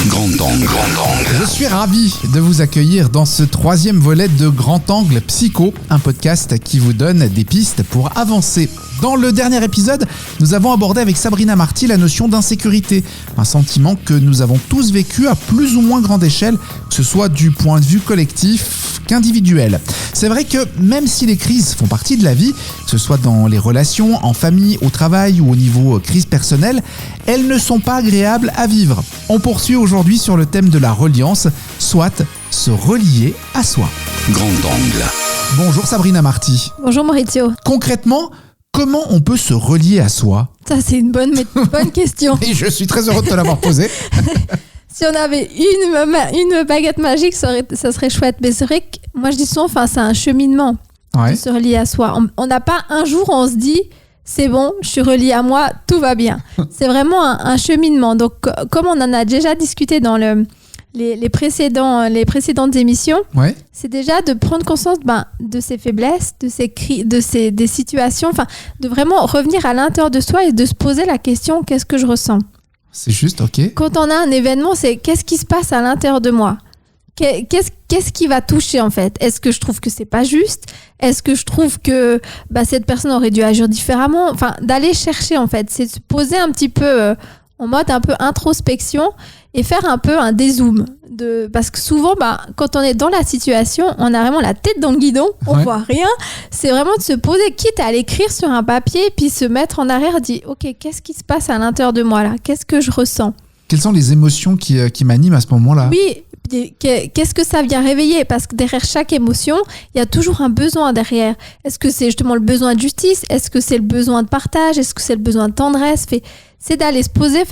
Grand Angle. Je suis ravi de vous accueillir dans ce troisième volet de Grand Angle Psycho, un podcast qui vous donne des pistes pour avancer. Dans le dernier épisode, nous avons abordé avec Sabrina Marty la notion d'insécurité, un sentiment que nous avons tous vécu à plus ou moins grande échelle, que ce soit du point de vue collectif qu'individuel. C'est vrai que même si les crises font partie de la vie, que ce soit dans les relations, en famille, au travail ou au niveau crise personnelle, elles ne sont pas agréables à vivre. On poursuit aujourd'hui sur le thème de la reliance, soit se relier à soi. Grand Angle. Bonjour Sabrina Marty. Bonjour Maurizio. Concrètement, comment on peut se relier à soi ? Ça, c'est une bonne question. Et je suis très heureux de te l'avoir posée. Si on avait une baguette magique, ça serait chouette. Mais c'est vrai que moi, je dis souvent, c'est un cheminement de se relier à soi. On n'a pas un jour où on se dit, c'est bon, je suis relié à moi, tout va bien. C'est vraiment un cheminement. Donc, comme on en a déjà discuté dans les précédentes émissions, c'est déjà de prendre conscience de ses faiblesses, des situations, de vraiment revenir à l'intérieur de soi et de se poser la question, qu'est-ce que je ressens ? C'est juste, ok. Quand on a un événement, c'est qu'est-ce qui se passe à l'intérieur de moi ? Qu'est-ce qui va toucher en fait ? Est-ce que je trouve que c'est pas juste ? Est-ce que je trouve que cette personne aurait dû agir différemment ? D'aller chercher en fait, c'est de se poser un petit peu en mode un peu introspection et faire un peu un dézoom. Parce que souvent, quand on est dans la situation, on a vraiment la tête dans le guidon, on voit rien. C'est vraiment de se poser, quitte à l'écrire sur un papier, puis se mettre en arrière, dire « Ok, qu'est-ce qui se passe à l'intérieur de moi là ? Qu'est-ce que je ressens ?» Quelles sont les émotions qui m'animent à ce moment-là ? Oui, qu'est-ce que ça vient réveiller ? Parce que derrière chaque émotion, il y a toujours un besoin derrière. Est-ce que c'est justement le besoin de justice ? Est-ce que c'est le besoin de partage ? Est-ce que c'est le besoin de tendresse ? C'est d'aller se poser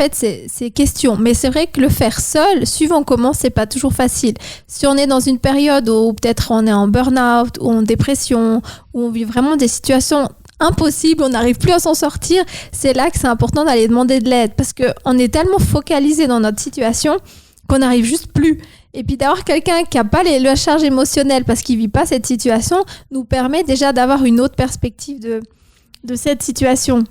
ces questions. Mais c'est vrai que le faire seul, suivant comment, c'est pas toujours facile. Si on est dans une période où peut-être on est en burn-out, ou en dépression, où on vit vraiment des situations impossibles, on n'arrive plus à s'en sortir, c'est là que c'est important d'aller demander de l'aide. Parce qu'on est tellement focalisé dans notre situation qu'on n'arrive juste plus. Et puis d'avoir quelqu'un qui n'a pas la charge émotionnelle parce qu'il ne vit pas cette situation, nous permet déjà d'avoir une autre perspective de cette situation.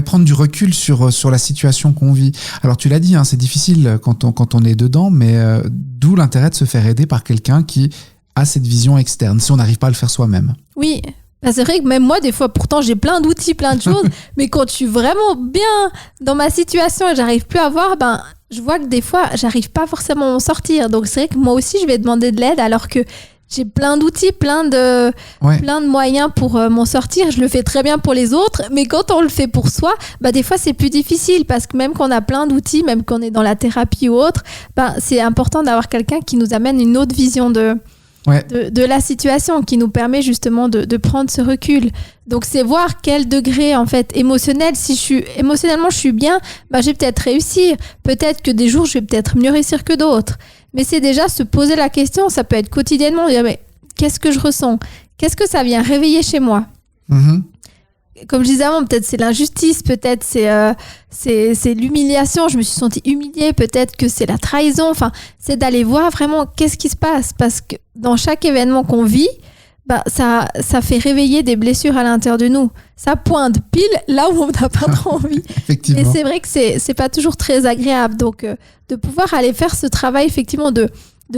Prendre du recul sur la situation qu'on vit. Alors tu l'as dit, c'est difficile quand on est dedans, mais d'où l'intérêt de se faire aider par quelqu'un qui a cette vision externe, si on n'arrive pas à le faire soi-même. Oui, c'est vrai que même moi, des fois, pourtant j'ai plein d'outils, plein de choses, mais quand je suis vraiment bien dans ma situation et j'arrive plus à voir, je vois que des fois, j'arrive pas forcément à m'en sortir. Donc c'est vrai que moi aussi, je vais demander de l'aide alors que j'ai plein d'outils, plein de moyens pour m'en sortir. Je le fais très bien pour les autres, mais quand on le fait pour soi, des fois c'est plus difficile parce que même qu'on a plein d'outils, même qu'on est dans la thérapie ou autre, c'est important d'avoir quelqu'un qui nous amène une autre vision de la situation, qui nous permet justement de prendre ce recul. Donc c'est voir quel degré en fait émotionnel, si émotionnellement je suis bien, je vais peut-être réussir. Peut-être que des jours je vais peut-être mieux réussir que d'autres. Mais c'est déjà se poser la question, ça peut être quotidiennement, dire mais qu'est-ce que je ressens ? Qu'est-ce que ça vient réveiller chez moi ? Comme je disais avant, peut-être c'est l'injustice, peut-être c'est l'humiliation, je me suis sentie humiliée, peut-être que c'est la trahison, c'est d'aller voir vraiment qu'est-ce qui se passe, parce que dans chaque événement qu'on vit, ça fait réveiller des blessures à l'intérieur de nous. Ça pointe pile là où on n'a pas trop envie. Effectivement. Et c'est vrai que c'est pas toujours très agréable, donc de pouvoir aller faire ce travail effectivement de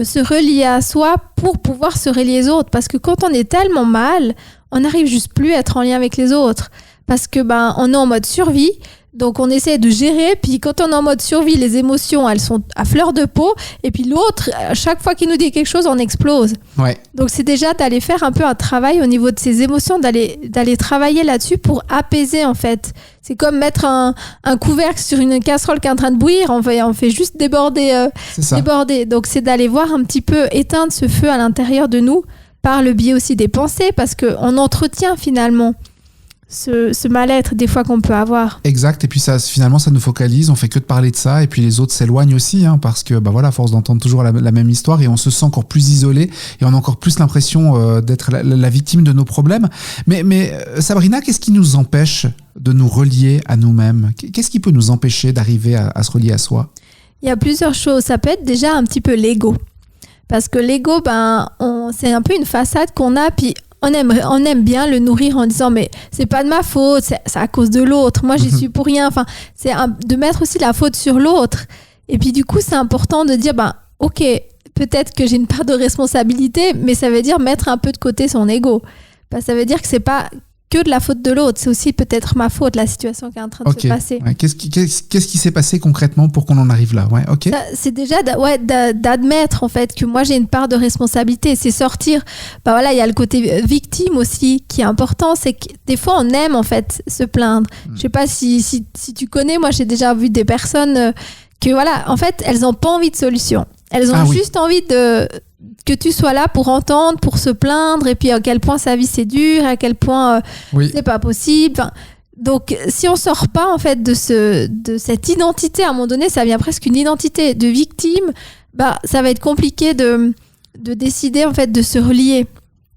se relier à soi pour pouvoir se relier aux autres, parce que quand on est tellement mal, on n'arrive juste plus à être en lien avec les autres, parce que on est en mode survie, donc on essaie de gérer, puis quand on est en mode survie, les émotions elles sont à fleur de peau, et puis l'autre, à chaque fois qu'il nous dit quelque chose, on explose. Donc c'est déjà d'aller faire un peu un travail au niveau de ces émotions, d'aller travailler là-dessus pour apaiser en fait. C'est comme mettre un couvercle sur une casserole qui est en train de bouillir, on fait juste déborder. Donc c'est d'aller voir un petit peu éteindre ce feu à l'intérieur de nous par le biais aussi des pensées, parce qu'on entretient finalement ce mal-être des fois qu'on peut avoir. Exact, et puis finalement ça nous focalise, on fait que de parler de ça, et puis les autres s'éloignent aussi, parce que à force d'entendre toujours la même histoire, et on se sent encore plus isolé, et on a encore plus l'impression d'être la victime de nos problèmes. Mais Sabrina, qu'est-ce qui nous empêche de nous relier à nous-mêmes ? Qu'est-ce qui peut nous empêcher d'arriver à se relier à soi ? Il y a plusieurs choses, ça peut être déjà un petit peu l'ego. Parce que l'ego, c'est un peu une façade qu'on a, puis on aime bien le nourrir en disant mais c'est pas de ma faute, c'est à cause de l'autre, moi j'y suis pour rien. C'est de mettre aussi la faute sur l'autre. Et puis du coup, c'est important de dire, ok, peut-être que j'ai une part de responsabilité, mais ça veut dire mettre un peu de côté son ego. Ça veut dire que c'est pas que de la faute de l'autre, c'est aussi peut-être ma faute, la situation qui est en train de se passer. Ouais. Qu'est-ce qui s'est passé concrètement pour qu'on en arrive là? Ouais, ok. C'est déjà d'admettre en fait que moi j'ai une part de responsabilité. C'est sortir. Il y a le côté victime aussi qui est important. C'est que des fois on aime en fait se plaindre. Je sais pas si tu connais. Moi j'ai déjà vu des personnes que en fait elles n'ont pas envie de solution. Elles ont juste envie que tu sois là pour entendre, pour se plaindre, et puis à quel point sa vie c'est dur, à quel point c'est pas possible. Donc, si on sort pas en fait de cette identité, à un moment donné, ça devient presque une identité de victime. Ça va être compliqué de décider en fait de se relier.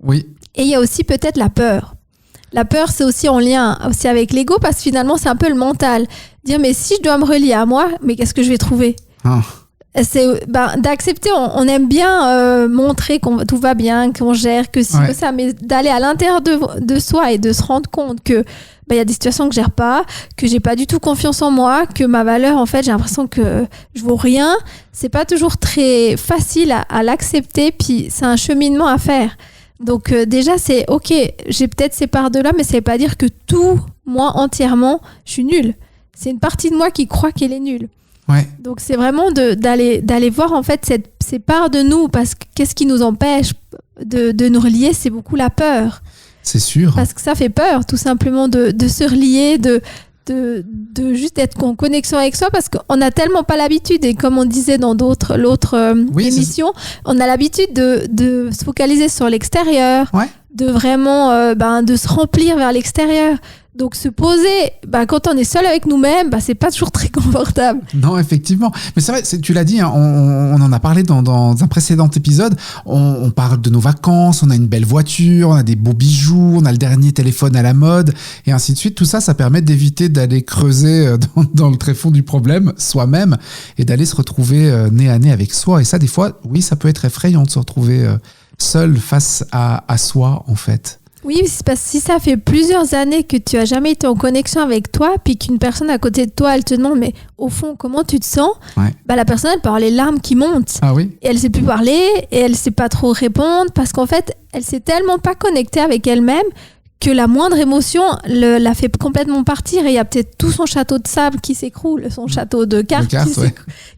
Oui. Et il y a aussi peut-être la peur. La peur, c'est aussi en lien aussi avec l'ego, parce que finalement, c'est un peu le mental. Dire, mais si je dois me relier à moi, mais qu'est-ce que je vais trouver ? C'est d'accepter, on aime bien montrer que tout va bien, qu'on gère, que que ça, mais d'aller à l'intérieur de soi et de se rendre compte que il y a des situations que je gère pas, que j'ai pas du tout confiance en moi, que ma valeur, en fait, j'ai l'impression que je vaux rien. C'est pas toujours très facile à l'accepter, puis c'est un cheminement à faire. Donc déjà, c'est ok, j'ai peut-être ces parts de là, mais ça veut pas dire que tout, moi, entièrement, je suis nulle. C'est une partie de moi qui croit qu'elle est nulle. Ouais. Donc c'est vraiment d'aller voir en fait ces parts de nous, parce que qu'est-ce qui nous empêche de nous relier, c'est beaucoup la peur. C'est sûr. Parce que ça fait peur tout simplement de se relier, de juste être en connexion avec soi, parce qu'on n'a tellement pas l'habitude, et comme on disait dans l'autre émission, on a l'habitude de se focaliser sur l'extérieur, de vraiment de se remplir vers l'extérieur. Donc se poser, quand on est seul avec nous-mêmes, c'est pas toujours très confortable. Non, effectivement. Mais c'est vrai, tu l'as dit, hein, on en a parlé dans un précédent épisode. On parle de nos vacances, on a une belle voiture, on a des beaux bijoux, on a le dernier téléphone à la mode, et ainsi de suite. Tout ça, ça permet d'éviter d'aller creuser dans le tréfonds du problème soi-même, et d'aller se retrouver nez à nez avec soi. Et ça, des fois, oui, ça peut être effrayant de se retrouver seul face à soi, en fait. Oui, c'est parce que si ça fait plusieurs années que tu as jamais été en connexion avec toi, puis qu'une personne à côté de toi, elle te demande, mais au fond, comment tu te sens ? La personne, elle peut avoir les larmes qui montent. Ah oui ? Et elle sait plus parler, et elle sait pas trop répondre, parce qu'en fait, elle s'est tellement pas connectée avec elle-même que la moindre émotion la fait complètement partir, et il y a peut-être tout son château de sable qui s'écroule, son château de cartes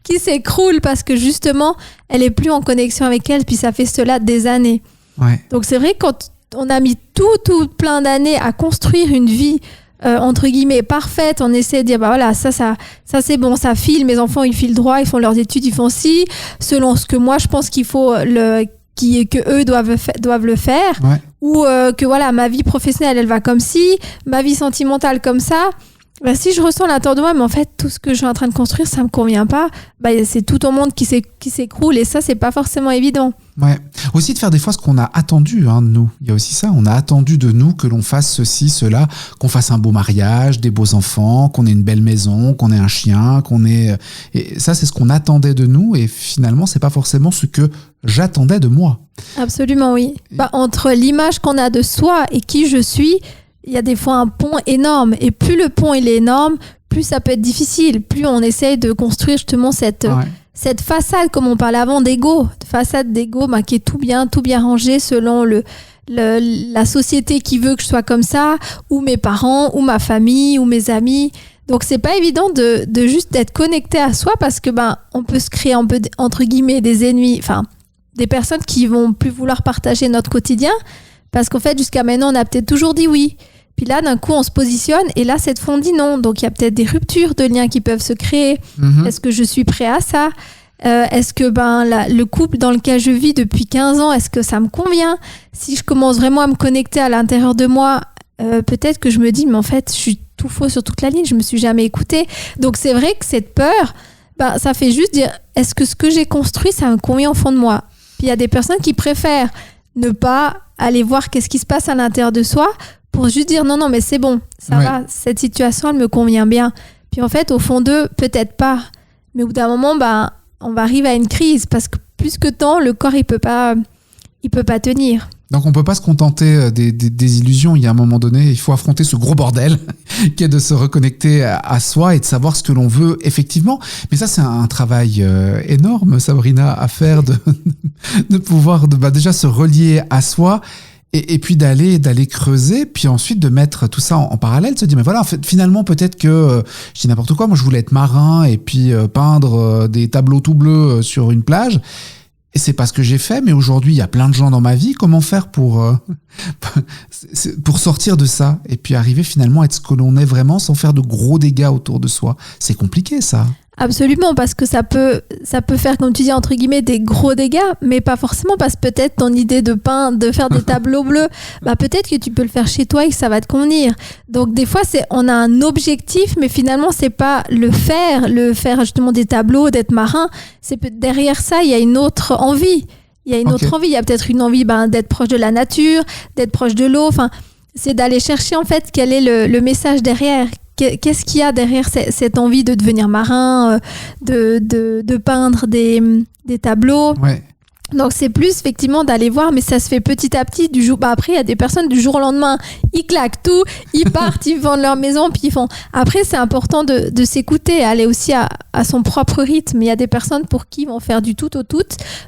qui s'écroule, parce que justement, elle est plus en connexion avec elle, puis ça fait cela des années. Ouais. Donc c'est vrai, quand on a mis tout plein d'années à construire une vie entre guillemets parfaite, on essaie de dire ça c'est bon, ça file, mes enfants ils filent droit, ils font leurs études, ils font ci selon ce que moi je pense qu'il faut que eux doivent le faire, ou que ma vie professionnelle elle va comme ci, ma vie sentimentale comme ça. Si je ressens l'intérieur de moi, mais en fait tout ce que je suis en train de construire ça me convient pas, c'est tout au monde qui s'écroule, et ça c'est pas forcément évident. Ouais. Aussi de faire des fois ce qu'on a attendu de nous. Il y a aussi ça, on a attendu de nous que l'on fasse ceci, cela, qu'on fasse un beau mariage, des beaux enfants, qu'on ait une belle maison, qu'on ait un chien, et ça c'est ce qu'on attendait de nous, et finalement c'est pas forcément ce que j'attendais de moi. Absolument, oui. Entre l'image qu'on a de soi et qui je suis, il y a des fois un pont énorme, et plus le pont il est énorme, plus ça peut être difficile, plus on essaye de construire justement cette façade, comme on parlait avant, d'ego, qui est tout bien rangé selon la société qui veut que je sois comme ça, ou mes parents, ou ma famille, ou mes amis. Donc c'est pas évident de juste d'être connecté à soi, parce que on peut se créer un peu entre guillemets des ennemis, enfin des personnes qui vont plus vouloir partager notre quotidien, parce qu'en fait jusqu'à maintenant on a peut-être toujours dit oui. Puis là, d'un coup, on se positionne, et là, cette fois, on dit non. Donc, il y a peut-être des ruptures de liens qui peuvent se créer. Est-ce que je suis prêt à ça ? Est-ce que le couple dans lequel je vis depuis 15 ans, est-ce que ça me convient ? Si je commence vraiment à me connecter à l'intérieur de moi, peut-être que je me dis, mais en fait, je suis tout faux sur toute la ligne, je me suis jamais écoutée. Donc, c'est vrai que cette peur, ça fait juste dire, est-ce que ce que j'ai construit, ça me convient au fond de moi ? Puis, il y a des personnes qui préfèrent ne pas aller voir qu'est-ce qui se passe à l'intérieur de soi, pour juste dire non, mais c'est bon, ça va, cette situation, elle me convient bien. Puis en fait, au fond d'eux, peut-être pas. Mais au bout d'un moment, on va arriver à une crise, parce que plus que tant, le corps, il peut pas tenir. Donc on peut pas se contenter des illusions. Il y a un moment donné, il faut affronter ce gros bordel qui est de se reconnecter à soi et de savoir ce que l'on veut effectivement. Mais ça, c'est un travail énorme, Sabrina, à faire de pouvoir déjà se relier à soi. Et puis d'aller creuser, puis ensuite de mettre tout ça en parallèle, de se dire mais voilà, en fait, finalement peut-être que je dis n'importe quoi, moi je voulais être marin et puis peindre des tableaux tout bleus sur une plage, et c'est pas ce que j'ai fait, mais aujourd'hui il y a plein de gens dans ma vie, comment faire pour sortir de ça et puis arriver finalement à être ce que l'on est vraiment sans faire de gros dégâts autour de soi. C'est compliqué ça. Absolument, parce que ça peut faire, comme tu dis, entre guillemets, des gros dégâts, mais pas forcément, parce que peut-être ton idée de peindre, de faire des tableaux bleus, peut-être que tu peux le faire chez toi et que ça va te convenir. Donc des fois, on a un objectif, mais finalement, c'est pas le faire justement des tableaux, d'être marin. Derrière ça, il y a une autre envie. Il y a une autre envie. Il y a peut-être une envie d'être proche de la nature, d'être proche de l'eau. Enfin, c'est d'aller chercher en fait quel est le message derrière. Qu'est-ce qu'il y a derrière cette envie de devenir marin, de peindre des tableaux. Ouais. Donc c'est plus effectivement d'aller voir, mais ça se fait petit à petit du jour. Après il y a des personnes du jour au lendemain, ils claquent tout, ils partent, ils vendent leur maison, puis ils font. Après c'est important de s'écouter, aller aussi à son propre rythme. Il y a des personnes pour qui ils vont faire du tout au tout,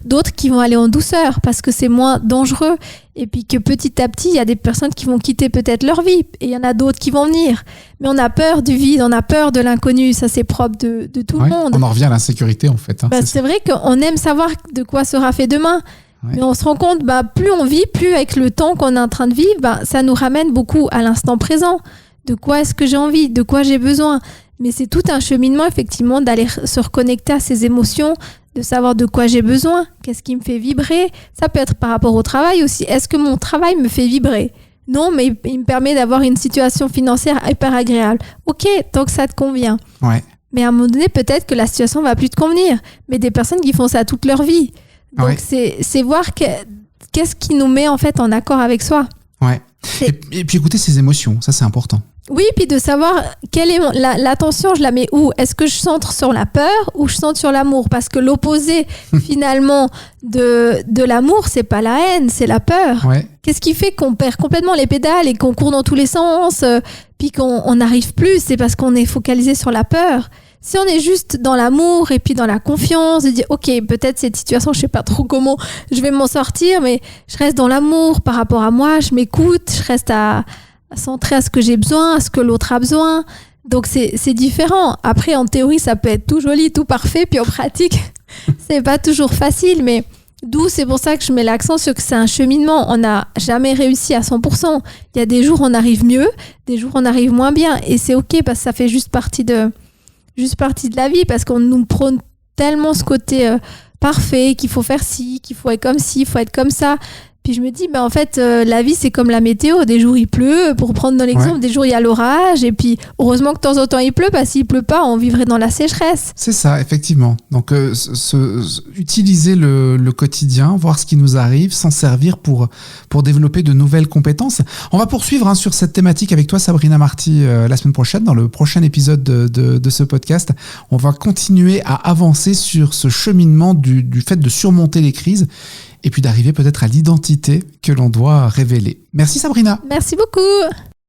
d'autres qui vont aller en douceur parce que c'est moins dangereux. Et puis que petit à petit, il y a des personnes qui vont quitter peut-être leur vie et il y en a d'autres qui vont venir. Mais on a peur du vide, on a peur de l'inconnu, ça c'est propre de tout le monde. On en revient à l'insécurité en fait. C'est vrai qu'on aime savoir de quoi sera fait demain. Ouais. Mais on se rend compte, plus on vit, plus avec le temps qu'on est en train de vivre, ça nous ramène beaucoup à l'instant présent. De quoi est-ce que j'ai envie, de quoi j'ai besoin. Mais c'est tout un cheminement effectivement d'aller se reconnecter à ses émotions, de savoir de quoi j'ai besoin, qu'est-ce qui me fait vibrer. Ça peut être par rapport au travail aussi. Est-ce que mon travail me fait vibrer ? Non, mais il me permet d'avoir une situation financière hyper agréable. Ok, tant que ça te convient. Ouais. Mais à un moment donné, peut-être que la situation ne va plus te convenir. Mais des personnes qui font ça toute leur vie. Donc c'est voir qu'est-ce qui nous met en fait en accord avec soi. Ouais. Et puis écouter ses émotions, ça c'est important. Oui, puis de savoir quelle est l'attention, je la mets où ? Est-ce que je centre sur la peur ou je centre sur l'amour ? Parce que l'opposé finalement de l'amour, c'est pas la haine, c'est la peur. Ouais. Qu'est-ce qui fait qu'on perd complètement les pédales et qu'on court dans tous les sens, puis qu'on n'arrive plus ? C'est parce qu'on est focalisé sur la peur. Si on est juste dans l'amour et puis dans la confiance, de dire ok, peut-être cette situation, je sais pas trop comment je vais m'en sortir, mais je reste dans l'amour par rapport à moi, je m'écoute, je reste à centrer à ce que j'ai besoin, à ce que l'autre a besoin. Donc c'est différent. Après, en théorie, ça peut être tout joli, tout parfait, puis en pratique, c'est pas toujours facile, mais d'où c'est pour ça que je mets l'accent sur que c'est un cheminement. On n'a jamais réussi à 100%. Il y a des jours où on arrive mieux, des jours où on arrive moins bien, et c'est ok parce que ça fait juste partie de la vie, parce qu'on nous prône tellement ce côté parfait, qu'il faut faire ci, qu'il faut être comme ci, il faut être comme ça. Puis je me dis, en fait, la vie, c'est comme la météo. Des jours, il pleut, pour prendre dans l'exemple, des jours, il y a l'orage. Et puis, heureusement que de temps en temps, il pleut, parce que s'il pleut pas, on vivrait dans la sécheresse. C'est ça, effectivement. Donc, utiliser le quotidien, voir ce qui nous arrive, s'en servir pour développer de nouvelles compétences. On va poursuivre sur cette thématique avec toi, Sabrina Marty, la semaine prochaine, dans le prochain épisode de ce podcast. On va continuer à avancer sur ce cheminement du fait de surmonter les crises et puis d'arriver peut-être à l'identité que l'on doit révéler. Merci Sabrina. Merci beaucoup.